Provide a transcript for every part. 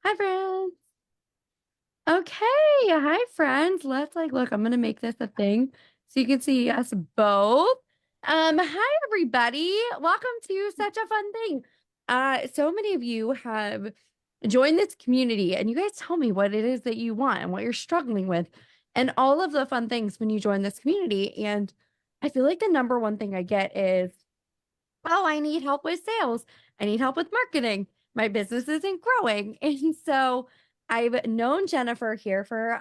Hi, friends. Okay. Hi, friends. Let's look, I'm going to make this a thing so you can see us both. Hi, everybody. Welcome to such a fun thing. So many of you have joined this community and you guys tell me what it is that you want and what you're struggling with and all of the fun things when you join this community. And I feel like the number one thing I get is, oh, I need help with sales. I need help with marketing. My business isn't growing. And so I've known Jennifer here for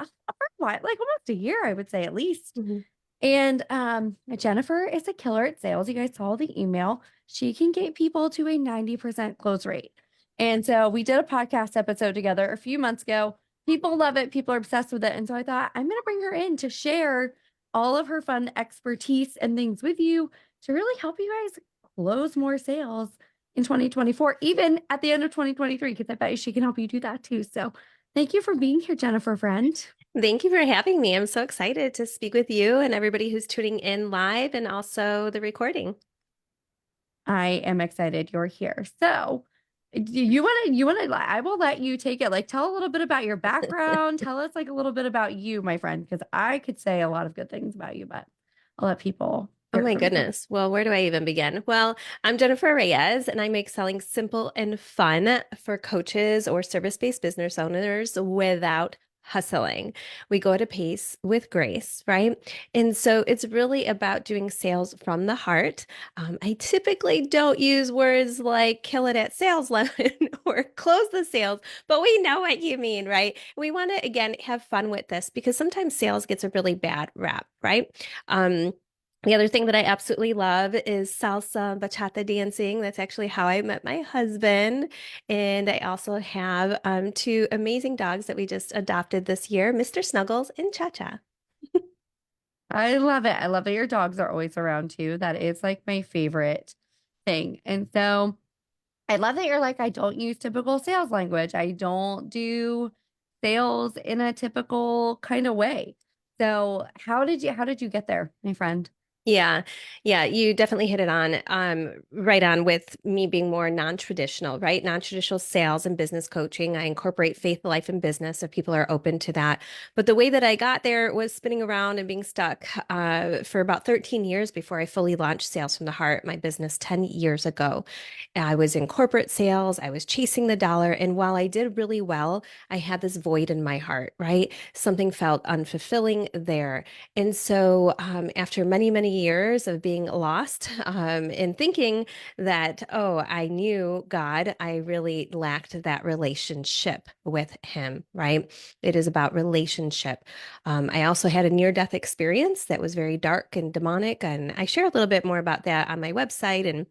what, like almost a year, I would say at least. Mhm. And Jennifer is a killer at sales. You guys saw the email. She can get people to a 90% close rate. And so we did a podcast episode together a few months ago. People love it. People are obsessed with it. And so I thought I'm going to bring her in to share all of her fun expertise and things with you to really help you guys close more sales in 2024, even at the end of 2023, because I bet she can help you do that too. So thank you for being here, Jennifer, friend. Thank you for having me. I'm so excited to speak with you and everybody who's tuning in live and also the recording. I am excited you're here. So I will let you take it. Like, tell a little bit about your background. Tell us like a little bit about you, my friend, because I could say a lot of good things about you, but I'll let people Oh hear it my from you. goodness. Well, where do I even begin? Well, I'm Jennifer Reyes and I make selling simple and fun for coaches or service-based business owners without hustling. We go at a pace with grace, right? And so it's really about doing sales from the heart. I typically don't use words like kill it at sales lemon or close the sales, but we know what you mean, right? We want to, again, have fun with this because sometimes sales gets a really bad rap, right? The other thing that I absolutely love is salsa and bachata dancing. That's actually how I met my husband. And I also have two amazing dogs that we just adopted this year, Mr. Snuggles and Cha Cha. I love it. I love that your dogs are always around too. That is like my favorite thing. And so I love that you're like, I don't use typical sales language. I don't do sales in a typical kind of way. So how did you get there, my friend? Yeah, yeah, you definitely hit it on, right on with me being more non-traditional, right? Non-traditional sales and business coaching. I incorporate faith, life, and business if people are open to that. But the way that I got there was spinning around and being stuck for about 13 years before I fully launched Sales from the Heart, my business 10 years ago. I was in corporate sales, I was chasing the dollar, and while I did really well, I had this void in my heart, right? Something felt unfulfilling there. And so, after many, many years of being lost and thinking that, oh, I knew God, I really lacked that relationship with Him, right? It is about relationship. I also had a near-death experience that was very dark and demonic, and I share a little bit more about that on my website and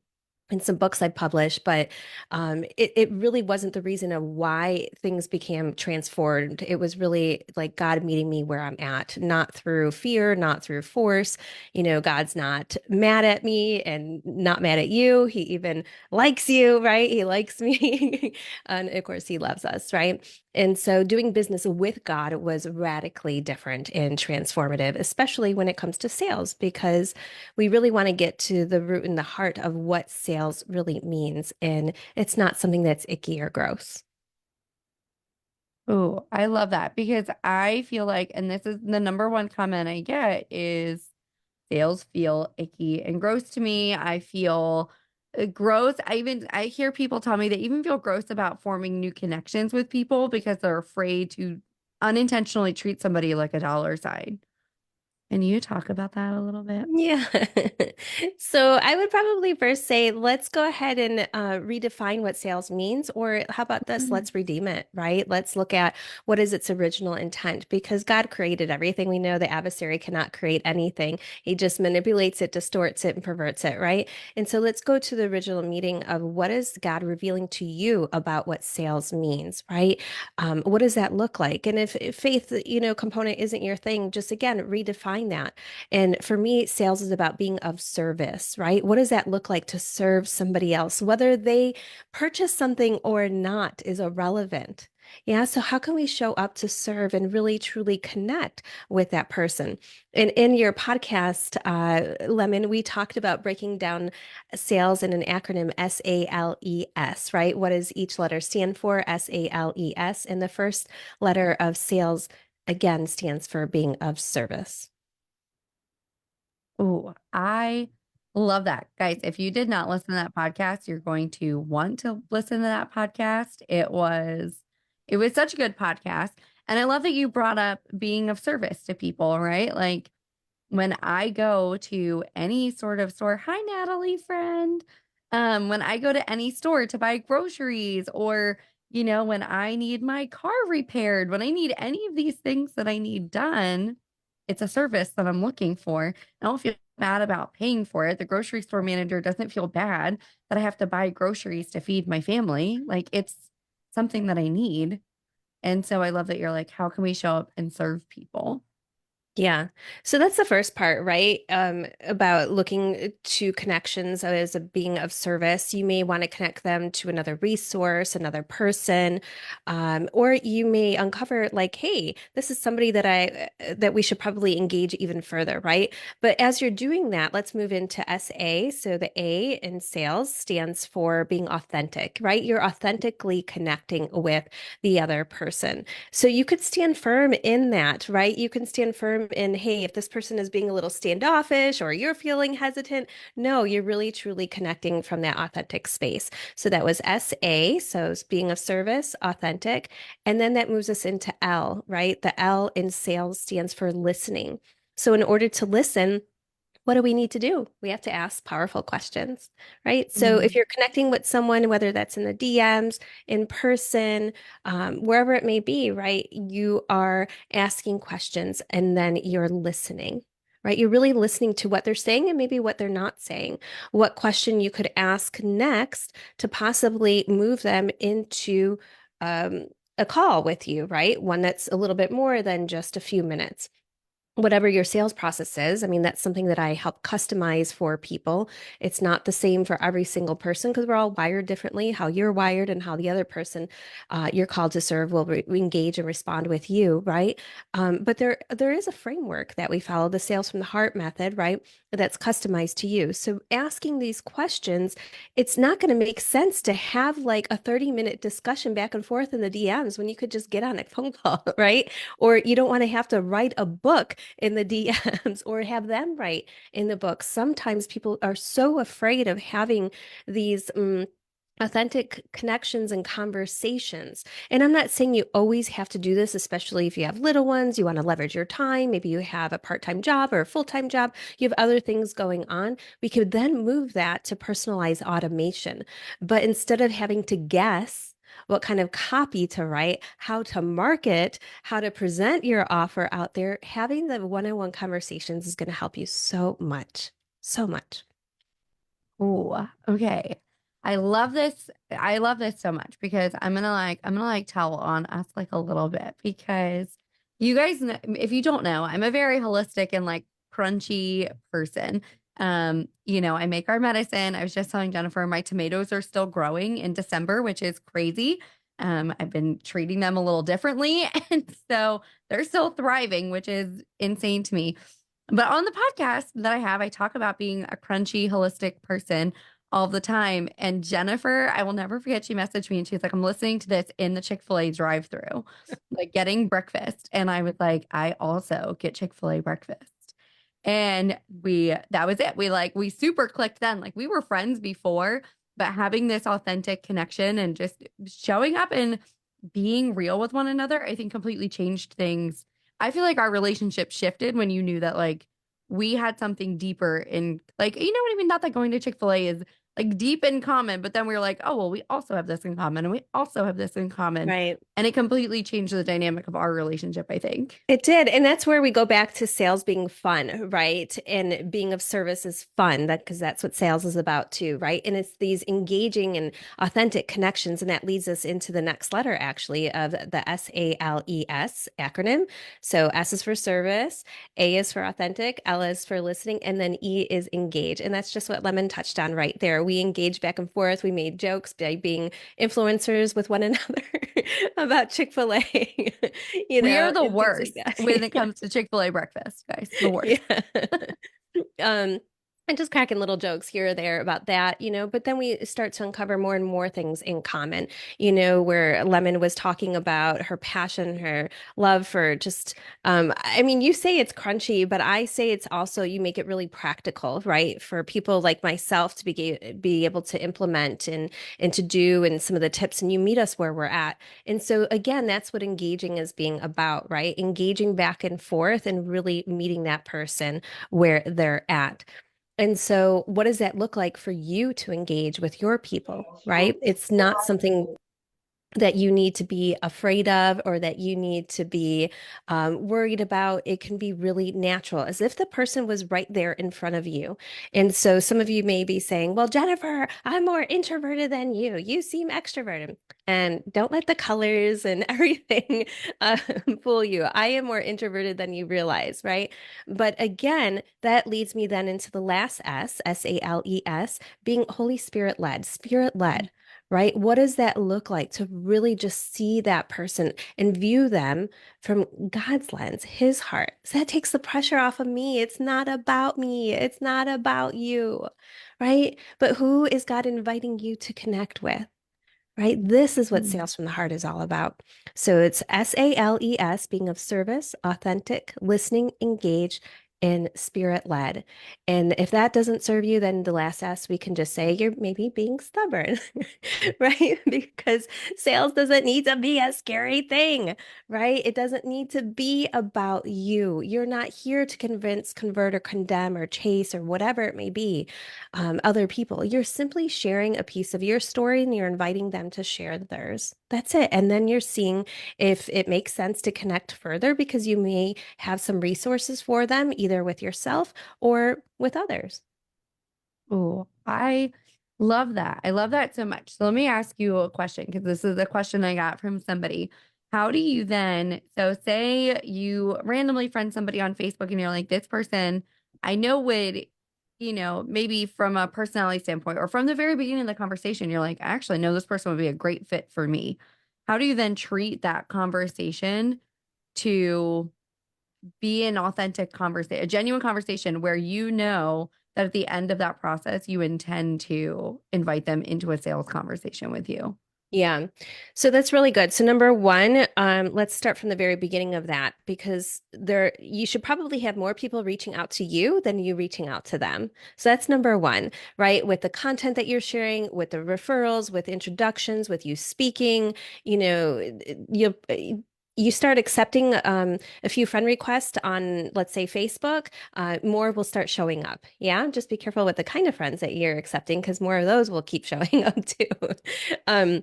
some books I published, but it really wasn't the reason of why things became transformed. It was really like God meeting me where I'm at, not through fear, not through force. You know, God's not mad at me and not mad at you. He even likes you, right? He likes me. And of course, He loves us, right? And so doing business with God was radically different and transformative, especially when it comes to sales, because we really want to get to the root and the heart of what sales really means. And it's not something that's icky or gross. Oh, I love that because I feel like, and this is the number one comment I get is sales feel icky and gross to me. I feel gross. I hear people tell me they even feel gross about forming new connections with people because they're afraid to unintentionally treat somebody like a dollar sign. Can you talk about that a little bit? Yeah. So I would probably first say, let's go ahead and redefine what sales means, or how about this? Mhm. Let's redeem it, right? Let's look at what is its original intent because God created everything. We know the adversary cannot create anything. He just manipulates it, distorts it, and perverts it, right? And so let's go to the original meaning of what is God revealing to you about what sales means, right? What does that look like? And if faith, component isn't your thing, just again, redefine define that. And for me, sales is about being of service, right? What does that look like to serve somebody else? Whether they purchase something or not is irrelevant. Yeah, so how can we show up to serve and really truly connect with that person? And in your podcast, Lemon, we talked about breaking down sales in an acronym SALES, right? What does each letter stand for? SALES. And the first letter of sales, again, stands for being of service. Oh, I love that. Guys, if you did not listen to that podcast, you're going to want to listen to that podcast. It was such a good podcast. And I love that you brought up being of service to people, right? Like when I go to any sort of store, hi Natalie friend. When I go to any store to buy groceries or when I need my car repaired, when I need any of these things that I need done, it's a service that I'm looking for. I don't feel bad about paying for it. The grocery store manager doesn't feel bad that I have to buy groceries to feed my family. Like it's something that I need. And so I love that you're like, how can we show up and serve people? Yeah. So that's the first part, right? About looking to connections as a being of service. You may want to connect them to another resource, another person, or you may uncover like, hey, this is somebody that we should probably engage even further, right? But as you're doing that, let's move into SA. So the A in sales stands for being authentic, right? You're authentically connecting with the other person. So you could stand firm in that, right? You can stand firm in, hey, if this person is being a little standoffish or you're feeling hesitant, no, you're really truly connecting from that authentic space. So that was SA, so it's being of service, authentic. And then that moves us into L, right? The L in sales stands for listening. So in order to listen, what do we need to do? We have to ask powerful questions, right? So if Mm. you're connecting with someone, whether that's in the DMs, in person, wherever it may be, right? You are asking questions and then you're listening, right? You're really listening to what they're saying and maybe what they're not saying. What question you could ask next to possibly move them into um, a call with you, right? One that's a little bit more than just a few minutes whatever your sales process is. I mean, that's something that I help customize for people. It's not the same for every single person because we're all wired differently, how you're wired and how the other person you're called to serve will engage and respond with you, right? But there is a framework that we follow, the sales from the heart method, right? That's customized to you. So asking these questions, it's not going to make sense to have like a 30-minute discussion back and forth in the DMs when you could just get on a phone call, right? Or you don't want to have to write a book in the DMs or have them write in the book. Sometimes people are so afraid of having these authentic connections and conversations. And I'm not saying you always have to do this, especially if you have little ones, you want to leverage your time. Maybe you have a part-time job or a full-time job, you have other things going on. We could then move that to personalized automation. But instead of having to guess, what kind of copy to write, how to market, how to present your offer out there, having the one-on-one conversations is going to help you so much, so much. Oh, okay. I love this. I love this so much because I'm gonna like tell on us like a little bit because you guys know, if you don't know, I'm a very holistic and like crunchy person. I make our medicine. I was just telling Jennifer my tomatoes are still growing in December, which is crazy. I've been treating them a little differently, and so they're still thriving, which is insane to me. But on the podcast that I have, I talk about being a crunchy, holistic person all the time. And Jennifer, I will never forget, she messaged me and she was like, I'm listening to this in the Chick-fil-A drive-through, like getting breakfast. And I was like, I also get Chick-fil-A breakfast. And that was it. We super clicked then. Like we were friends before, but having this authentic connection and just showing up and being real with one another, I think completely changed things. I feel like our relationship shifted when you knew that like we had something deeper in like, you know what I mean? Not that going to Chick-fil-A is like deep in common, but then we were like, oh, well, we also have this in common and we also have this in common. Right. And it completely changed the dynamic of our relationship, I think. It did. And that's where we go back to sales being fun, right? And being of service is fun, that because that's what sales is about too, right? And it's these engaging and authentic connections. And that leads us into the next letter actually of the SALES acronym. So S is for service, A is for authentic, L is for listening, and then E is engage. And that's just what Lemon touched on right there. We engage back and forth. We made jokes by being influencers with one another about Chick-fil-A. We are the And things like worst that. when it comes to Chick-fil-A breakfast, guys. The worst. Yeah. Um, and just cracking little jokes here or there about that, but then we start to uncover more and more things in common, where Lemon was talking about her passion, her love for just, I mean, you say it's crunchy, but I say it's also, you make it really practical, right? For people like myself to be able to implement and to do and some of the tips, and you meet us where we're at. And so again, that's what engaging is being about, right? Engaging back and forth and really meeting that person where they're at. And so, what does that look like for you to engage with your people, right? It's not something that you need to be afraid of or that you need to be worried about. It can be really natural, as if the person was right there in front of you. And so some of you may be saying, well, Jennifer, I'm more introverted than you. You seem extroverted. And don't let the colors and everything uh, fool you. I am more introverted than you realize, right? But again, that leads me then into the last S, SALES, being Holy Spirit led, right? What does that look like to really just see that person and view them from God's lens, his heart? So that takes the pressure off of me. It's not about me. It's not about you, right? But who is God inviting you to connect with? Right? This is what Mm. sales from the heart is all about. So it's SALES, being of service, authentic, listening, engaged, and spirit led. And if that doesn't serve you, then the last S, we can just say you're maybe being stubborn, right? Because sales doesn't need to be a scary thing, right? It doesn't need to be about you. You're not here to convince, convert, or condemn, or chase, or whatever it may be, other people. You're simply sharing a piece of your story and you're inviting them to share theirs. That's it. And then you're seeing if it makes sense to connect further because you may have some resources for them, either with yourself or with others. Oh, I love that. I love that so much. So let me ask you a question because this is a question I got from somebody. How do you then, so say you randomly friend somebody on Facebook and you're like, this person I know would, maybe from a personality standpoint or from the very beginning of the conversation, you're like, I actually know this person would be a great fit for me. How do you then treat that conversation to be an authentic conversation, a genuine conversation where you know that at the end of that process, you intend to invite them into a sales conversation with you? Yeah. So that's really good. So number one, let's start from the very beginning of that because you should probably have more people reaching out to you than you reaching out to them. So that's number one, right? With the content that you're sharing, with the referrals, with introductions, with you speaking, you start accepting a few friend requests on, let's say, Facebook, more will start showing up. Yeah. Just be careful with the kind of friends that you're accepting because more of those will keep showing up too. Um,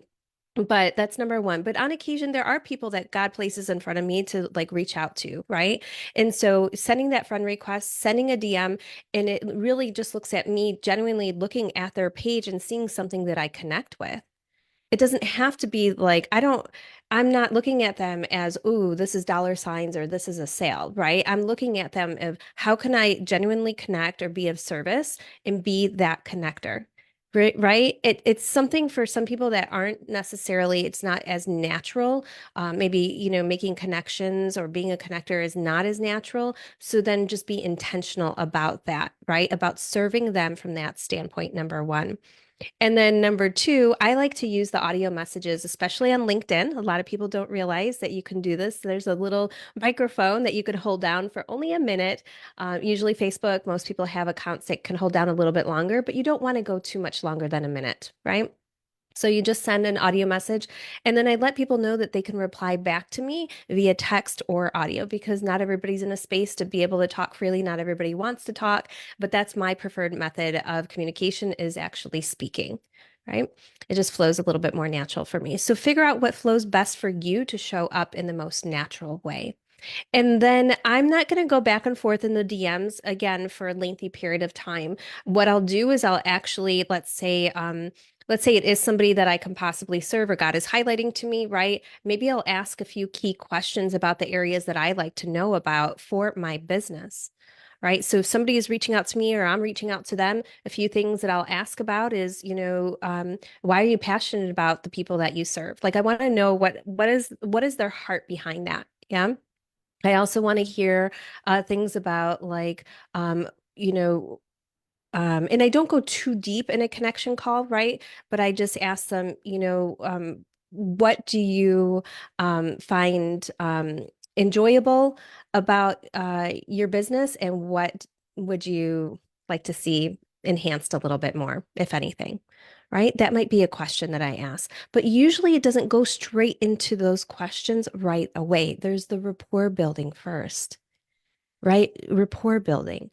but that's number one. But on occasion, there are people that God places in front of me to like reach out to, right? And so sending that friend request, sending a DM, and it really just looks at me genuinely looking at their page and seeing something that I connect with. It doesn't have to be like, I'm not looking at them as, ooh, this is dollar signs or this is a sale, right? I'm looking at them of how can I genuinely connect or be of service and be that connector. Right, right. It's something for some people that aren't necessarily, it's not as natural. Maybe, making connections or being a connector is not as natural. So then just be intentional about that, right? About serving them from that standpoint, number one. And then number two, I like to use the audio messages, especially on LinkedIn. A lot of people don't realize that you can do this. There's a little microphone that you could hold down for only a minute. Usually Facebook, most people have accounts that can hold down a little bit longer, but you don't want to go too much longer than a minute, right? So you just send an audio message, and then I let people know that they can reply back to me via text or audio because not everybody's in a space to be able to talk freely. Not everybody wants to talk, but that's my preferred method of communication is actually speaking, right? It just flows a little bit more natural for me. So figure out what flows best for you to show up in the most natural way. And then I'm not going to go back and forth in the DMs again for a lengthy period of time. What I'll do is I'll actually, let's say it is somebody that I can possibly serve or God is highlighting to me, right? Maybe I'll ask a few key questions about the areas that I like to know about for my business. Right. So if somebody is reaching out to me or I'm reaching out to them, a few things that I'll ask about is, why are you passionate about the people that you serve? Like I want to know what is their heart behind that? Yeah. I also want to hear things about um, you know, and I don't go too deep in a connection call, right? But I just ask them, what do you find enjoyable about your business, and what would you like to see enhanced a little bit more, if anything? Right? That might be a question that I ask, but usually it doesn't go straight into those questions right away. There's the rapport building first, right? Rapport building.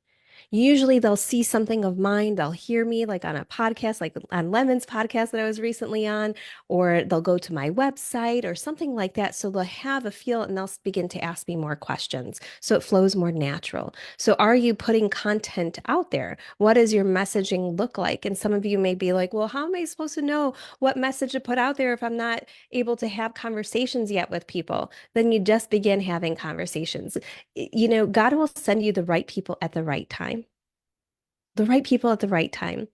Usually they'll see something of mine, they'll hear me like on a podcast, like on Lemon's podcast that I was recently on, or they'll go to my website or something like that. So they'll have a feel and they'll begin to ask me more questions. So it flows more natural. So are you putting content out there? What does your messaging look like? And some of you may be like, well, how am I supposed to know what message to put out there if I'm not able to have conversations yet with people? Then you just begin having conversations. God will send you the right people at the right time, the right people at the right time.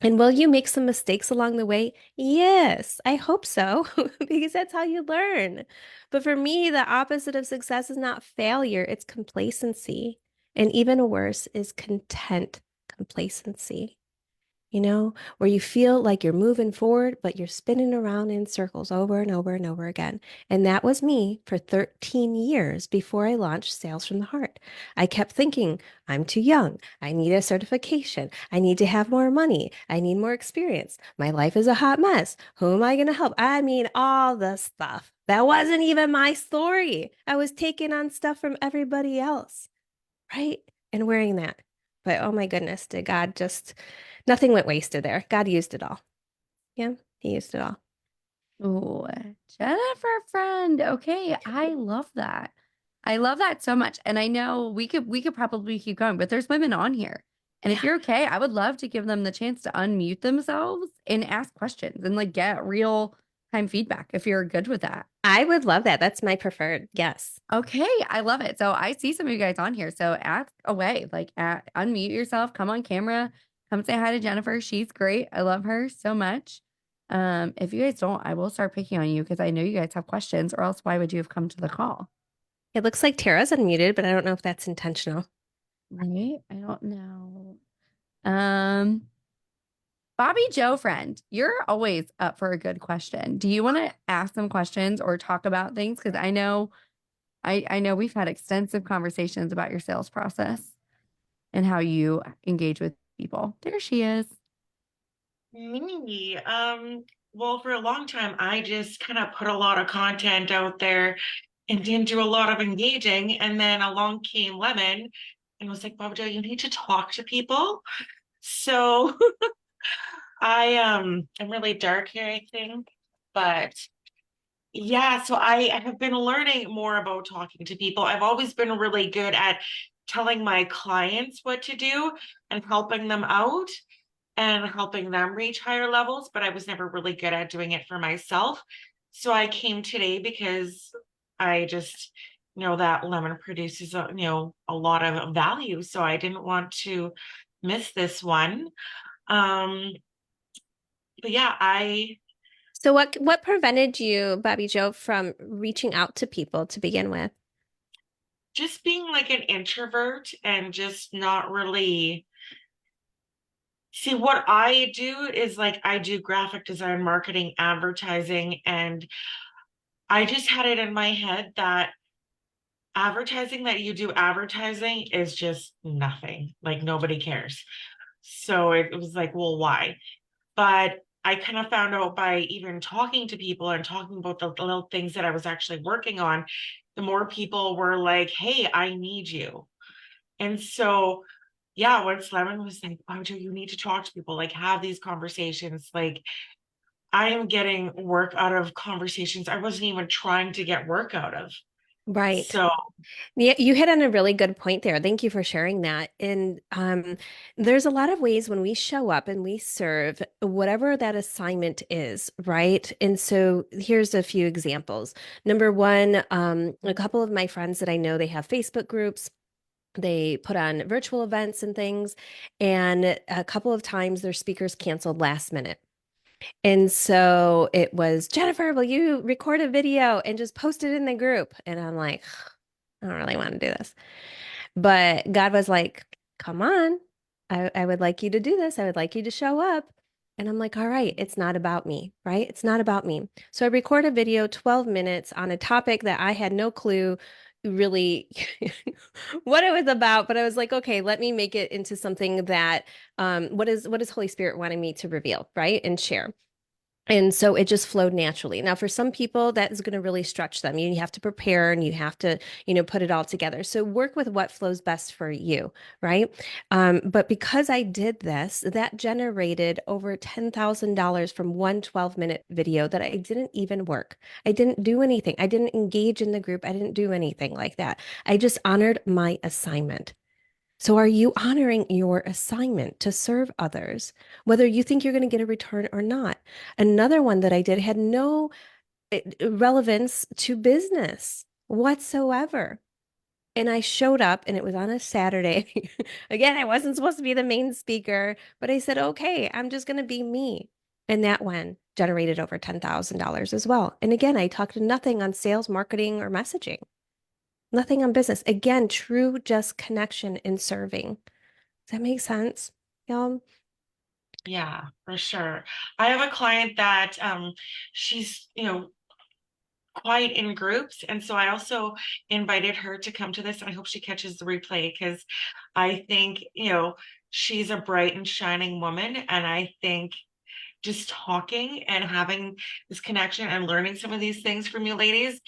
And will you make some mistakes along the way? Yes, I hope so, because that's how you learn. But for me, the opposite of success is not failure, it's complacency. And even worse is content complacency, where you feel like you're moving forward, but you're spinning around in circles over and over and over again. And that was me for 13 years before I launched Sales from the Heart. I kept thinking, I'm too young. I need a certification. I need to have more money. I need more experience. My life is a hot mess. Who am I going to help? I mean, all the stuff. That wasn't even my story. I was taking on stuff from everybody else, right? And wearing that. But oh my goodness, did God just, nothing went wasted there. God used it all. Yeah, he used it all. Oh, Jennifer friend. Okay, I love that. I love that so much. And I know we could probably keep going, but there's women on here. And if Yeah, you're okay, I would love to give them the chance to unmute themselves and ask questions and like get real time feedback if you're good with that. I would love that. That's my preferred. Yes. Okay, I love it. So I see some of you guys on here. So ask away, unmute yourself, come on camera, come say hi to Jennifer. She's great. I love her so much. If you guys don't, I will start picking on you because I know you guys have questions, or else why would you have come to the call? It looks like Tara's unmuted, but I don't know if that's intentional. Right? I don't know. Um, Bobby Joe friend, you're always up for a good question. Do you want to ask some questions or talk about things? Because I know we've had extensive conversations about your sales process and how you engage with people. There she is. Me, well, for a long time, I just kind of put a lot of content out there and didn't do a lot of engaging. And then along came Lemon and was like, Bobby Joe, you need to talk to people. So I'm really dark here, I think. But yeah, so I have been learning more about talking to people. I've always been really good at telling my clients what to do and helping them out and helping them reach higher levels, but I was never really good at doing it for myself. So I came today because I just know that lemon produces a lot of value. So I didn't want to miss this one. Um, but yeah, I So what prevented you, Bobby Joe, from reaching out to people to begin with? just being like an introvert and just not really see what I do is like I do graphic design, marketing, advertising, and I just had it in my head that advertising that you do advertising is just nothing. Like nobody cares. So it was like, well, why? But I kind of found out by even talking to people and talking about the little things that I was actually working on, the more people were like, hey, I need you. And so, yeah, once Lemon was like, Audrey, you need to talk to people, like have these conversations. Like, I am getting work out of conversations I wasn't even trying to get work out of. Right. So, Yeah, you hit on a really good point there. Thank you for sharing that. And there's a lot of ways when we show up and we serve whatever that assignment is, right? And so here's a few examples. Number one, a couple of my friends that I know, they have Facebook groups. They put on virtual events and things. And a couple of times their speakers canceled last minute. And so it was, Jennifer, will you record a video and just post it in the group? And I'm like, I don't really want to do this. But God was like, come on. I would like you to do this. I would like you to show up. And I'm like, all right, it's not about me, right? It's not about me. So I record a video, 12 minutes on a topic that I had no clue really what it was about, but I was like, okay, let me make it into something that what is Holy Spirit wanting me to reveal, right? And share. And so it just flowed naturally. Now, for some people, that is going to really stretch them. You have to prepare and you have to, put it all together. So work with what flows best for you, right? But because I did this, that generated over $10,000 from one 12-minute video that I didn't even work. I didn't do anything. I didn't engage in the group. I didn't do anything like that. I just honored my assignment. So, are you honoring your assignment to serve others, whether you think you're going to get a return or not? Another one that I did had no relevance to business whatsoever. And I showed up and it was on a Saturday. Again, I wasn't supposed to be the main speaker, but I said, okay, I'm just going to be me. And that one generated over $10,000 as well. And again, I talked nothing on sales, marketing, or messaging. Nothing on business. Again, true just connection in serving. Does that make sense? Y'all? yeah, for sure. I have a client that she's, quiet in groups. And so I also invited her to come to this. And I hope she catches the replay because I think, she's a bright and shining woman. And I think just talking and having this connection and learning some of these things from you ladies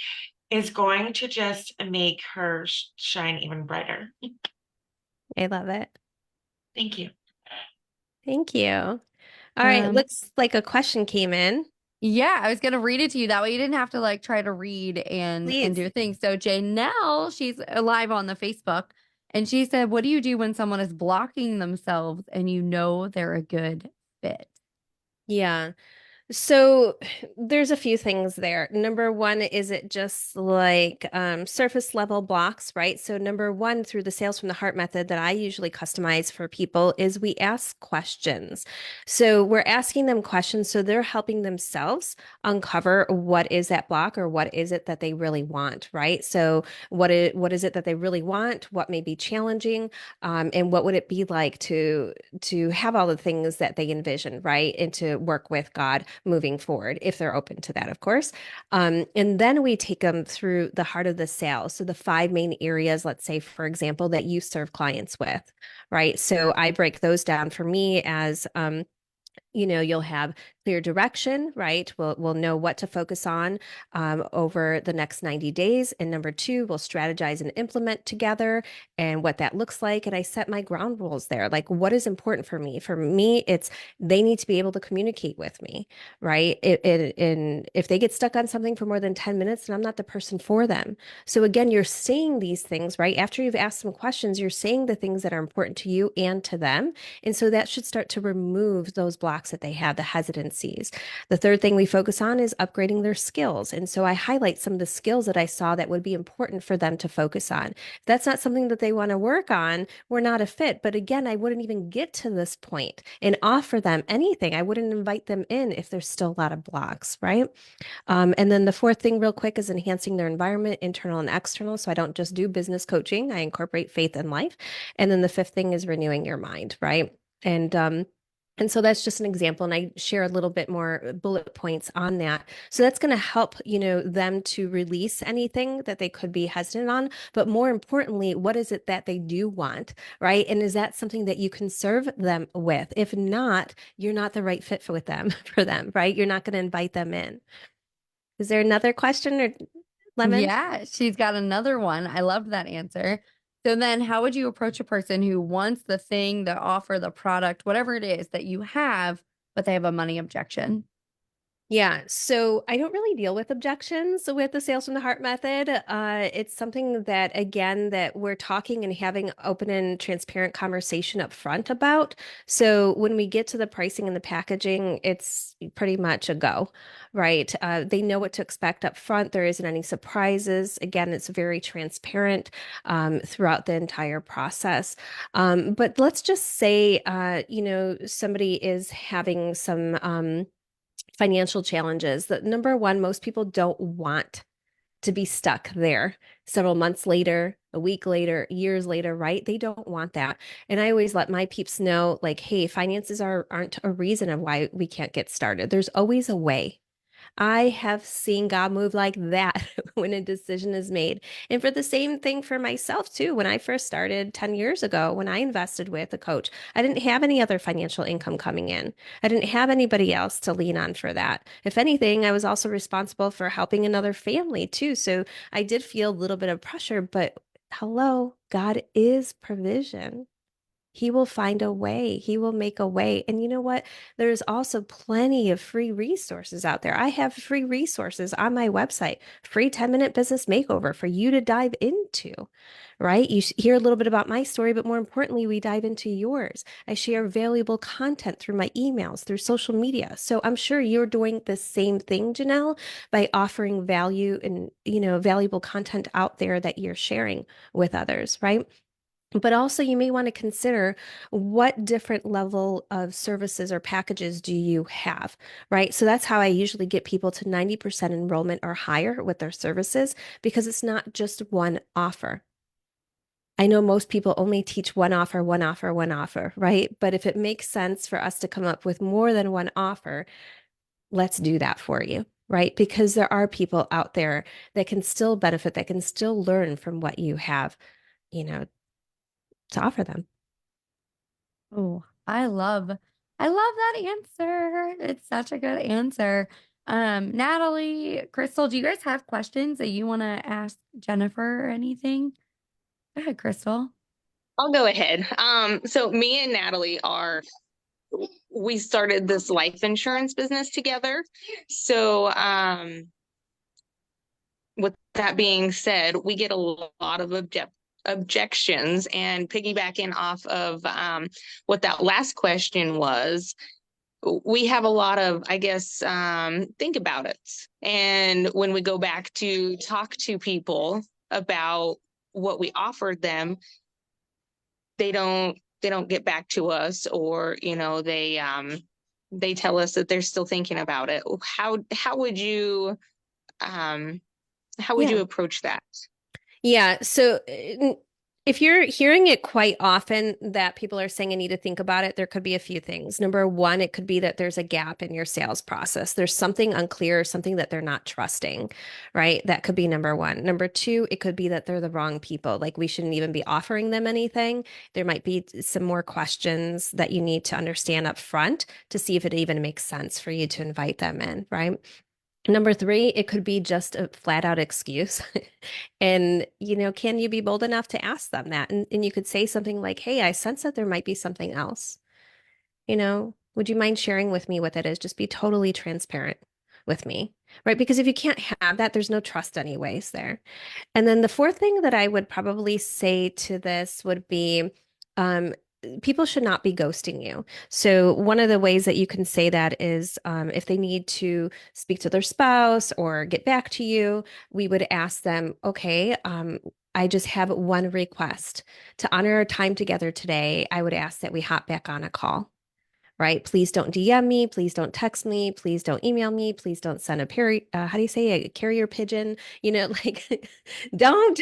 is going to just make her shine even brighter. I love it. Thank you. Thank you. All right, Um, looks like a question came in. yeah, I was gonna read it to you. That way you didn't have to like try to read and Please. do things. So Janelle, she's live on the Facebook, and she said, "What do you do when someone is blocking themselves and you know they're a good fit?" Yeah. So there's a few things there. Number one, is it just like surface level blocks, right? So number one, through the Sales from the Heart method that I usually customize for people is we ask questions. So we're asking them questions so they're helping themselves uncover what is that block or what is it that they really want, right? So what is it that they really want? What may be challenging? And what would it be like to have all the things that they envision, right? And to work with God moving forward, if they're open to that, of course. And then we take them through the heart of the sale. So the five main areas, let's say, for example, that you serve clients with, right? So I break those down for me as you'll have clear direction, right? We'll know what to focus on over the next 90 days. And number two, we'll strategize and implement together and what that looks like. And I set my ground rules there. Like, what is important for me? For me, it's they need to be able to communicate with me, right? And if they get stuck on something for more than 10 minutes, then I'm not the person for them. So again, you're saying these things, right? After you've asked some questions, you're saying the things that are important to you and to them. And so that should start to remove those blocks that they have, the hesitancies. The third thing we focus on is upgrading their skills. And so I highlight some of the skills that I saw that would be important for them to focus on. If that's not something that they want to work on, we're not a fit. But again, I wouldn't even get to this point and offer them anything. I wouldn't invite them in if there's still a lot of blocks, right? And then the fourth thing, real quick, is enhancing their environment, internal and external. So I don't just do business coaching, I incorporate faith and life. And then the fifth thing is renewing your mind, right? And And so that's just an example. And I share a little bit more bullet points on that. So that's going to help, them to release anything that they could be hesitant on. But more importantly, what is it that they do want, right? And is that something that you can serve them with? If not, you're not the right fit with them for them, right? You're not going to invite them in. Is there another question or Lemon? Yeah, she's got another one. I loved that answer. So then how would you approach a person who wants the thing, the offer, the product, whatever it is that you have, but they have a money objection? Yeah, so I don't really deal with objections with the sales from the heart method. It's something that, again, that we're talking and having open and transparent conversation up front about. So when we get to the pricing and the packaging, it's pretty much a go, right? They know what to expect up front. There isn't any surprises. Again, it's very transparent throughout the entire process. But let's just say, somebody is having some financial challenges. That number one, most people don't want to be stuck there several months later, a week later, years later, right? They don't want that. And I always let my peeps know, like, hey, finances aren't a reason of why we can't get started. There's always a way. I have seen God move like that when a decision is made. And for the same thing for myself, too. When I first started 10 years ago, when I invested with a coach, I didn't have any other financial income coming in. I didn't have anybody else to lean on for that. If anything, I was also responsible for helping another family, too. So I did feel a little bit of pressure, but hello, God is provision. He will find a way. He will make a way. And you know what? There's also plenty of free resources out there. I have free resources on my website, free 10-minute business makeover for you to dive into, right? You hear a little bit about my story, but more importantly, we dive into yours. I share valuable content through my emails, through social media. So I'm sure you're doing the same thing, Janelle, by offering value and, valuable content out there that you're sharing with others, right? But also, you may want to consider what different level of services or packages do you have, right? So that's how I usually get people to 90% enrollment or higher with their services because it's not just one offer. I know most people only teach one offer, one offer, one offer, right? But if it makes sense for us to come up with more than one offer, let's do that for you, right? Because there are people out there that can still benefit, that can still learn from what you have, you know, to offer them. Oh, I love that answer. It's such a good answer. Natalie, Crystal, do you guys have questions that you want to ask Jennifer or anything? Go ahead, Crystal. I'll go ahead. So me and Natalie we started this life insurance business together. So, with that being said, we get a lot of objections, and piggybacking off of what that last question was, we have a lot of, I guess, think about it. And when we go back to talk to people about what we offered them, they don't get back to us, or they tell us that they're still thinking about it. Um how would you Yeah. approach that? Yeah. So if you're hearing it quite often that people are saying, I need to think about it, there could be a few things. Number one, it could be that there's a gap in your sales process. There's something unclear, something that they're not trusting, right? That could be number one. Number two, it could be that they're the wrong people. Like we shouldn't even be offering them anything. There might be some more questions that you need to understand up front to see if it even makes sense for you to invite them in, right? Number three, it could be just a flat out excuse. And, can you be bold enough to ask them that? And you could say something like, hey, I sense that there might be something else. Would you mind sharing with me what that is? Just be totally transparent with me, right? Because if you can't have that, there's no trust anyways there. And then the fourth thing that I would probably say to this would be um, people should not be ghosting you. So, one of the ways that you can say that is if they need to speak to their spouse or get back to you, we would ask them, okay, I just have one request. To honor our time together today, I would ask that we hop back on a call, right? Please don't DM me. Please don't text me. Please don't email me. Please don't send how do you say a carrier pigeon? Like don't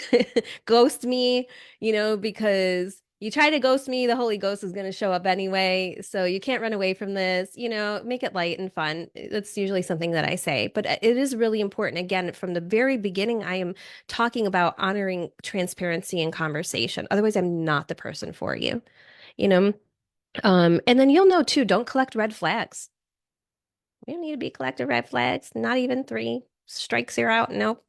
ghost me, because You try to ghost me, the Holy Ghost is going to show up anyway. So you can't run away from this. Make it light and fun. That's usually something that I say. But it is really important. Again, from the very beginning, I am talking about honoring transparency and conversation. Otherwise, I'm not the person for you. You know, and then you'll know too, don't collect red flags. You don't need to be collecting red flags, not even 3. Strikes you're out. Nope.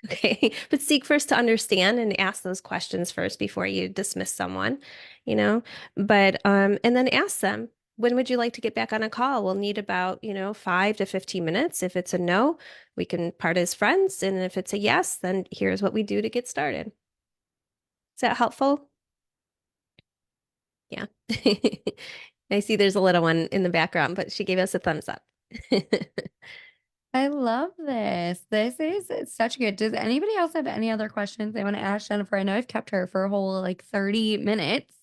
Okay. But seek first to understand and ask those questions first before you dismiss someone, you know. But and then ask them, when would you like to get back on a call? We'll need about, 5 to 15 minutes. If it's a no, we can part as friends. And if it's a yes, then here's what we do to get started. Is that helpful? Yeah. I see there's a little one in the background, but she gave us a thumbs up. I love this. This is it's such good. Does anybody else have any other questions they want to ask Jennifer? I know I've kept her for a whole like 30 minutes.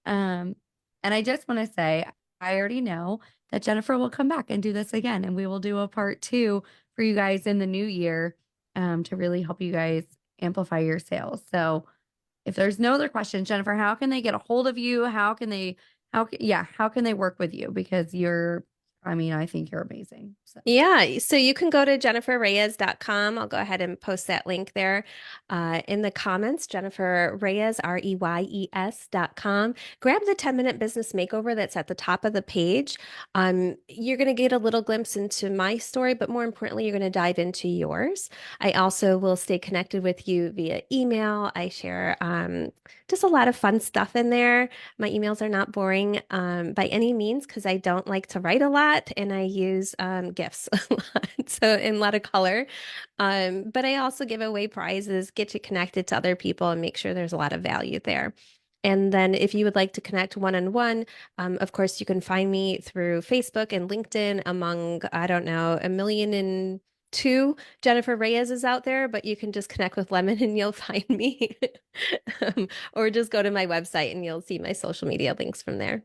And I just want to say, I already know that Jennifer will come back and do this again, and we will do a part 2 for you guys in the new year, to really help you guys amplify your sales. So if there's no other questions, Jennifer, how can they get a hold of you? How can they work with you? Because I think you're amazing. So. Yeah, so you can go to jenniferreyes.com. I'll go ahead and post that link there in the comments. Jennifer Reyes, REYES.com. Grab the 10-minute business makeover that's at the top of the page. You're going to get a little glimpse into my story, but more importantly, you're going to dive into yours. I also will stay connected with you via email. I share just a lot of fun stuff in there. My emails are not boring by any means because I don't like to write a lot and I use GIFs a lot, so in a lot of color. But I also give away prizes, get you connected to other people, and make sure there's a lot of value there. And then if you would like to connect one-on-one, of course, you can find me through Facebook and LinkedIn among, I don't know, 1,000,002 Jennifer Reyes is out there, but you can just connect with Lemon and you'll find me. Or just go to my website and you'll see my social media links from there.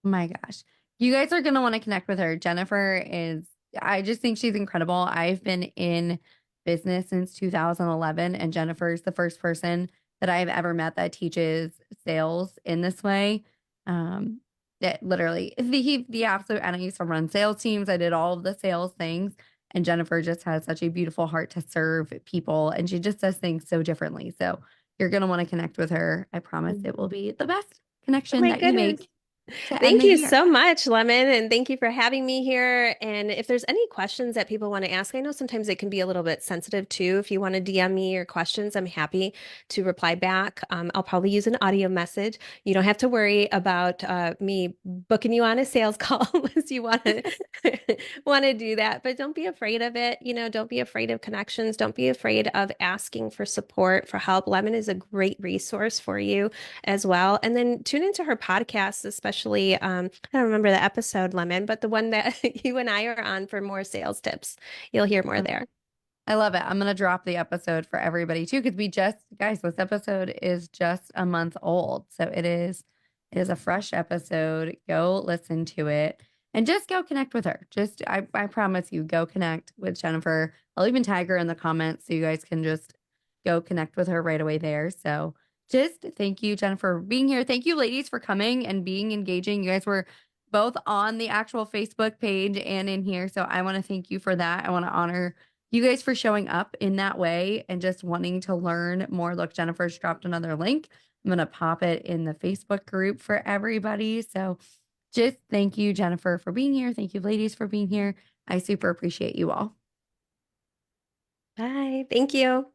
Oh my gosh. You guys are going to want to connect with her. I just think she's incredible. I've been in business since 2011, and Jennifer is the first person that I've ever met that teaches sales in this way. That literally the absolute, and I used to run sales teams. I did all of the sales things, and Jennifer just has such a beautiful heart to serve people, and she just does things so differently. So you're going to want to connect with her. I promise it will be the best Oh connection my that you goodness. make to end Thank the you year. so much, Lemon, and thank you for having me here. And if there's any questions that people want to ask, I know sometimes it can be a little bit sensitive too. If you want to DM me your questions, I'm happy to reply back. I'll probably use an audio message. You don't have to worry about me booking you on a sales call unless you want to want to do that. But don't be afraid of it. Don't be afraid of connections. Don't be afraid of asking for support, for help. Lemon is a great resource for you as well. And then tune into her podcast, especially, I don't remember the episode, Lemon, but the one that you and I are on for more sales tips. You'll hear more there. I love it. I'm going to drop the episode for everybody too, because guys, this episode is just a month old. So it is a fresh episode. Go listen to it and just go connect with her. I promise you, go connect with Jennifer. I'll even tag her in the comments so you guys can just go connect with her right away there. So just thank you, Jennifer, for being here. Thank you, ladies, for coming and being engaging. You guys were both on the actual Facebook page and in here. So I want to thank you for that. I want to honor you guys for showing up in that way and just wanting to learn more. Look, Jennifer's dropped another link. I'm going to pop it in the Facebook group for everybody. So just thank you, Jennifer, for being here. Thank you, ladies, for being here. I super appreciate you all. Bye. Thank you.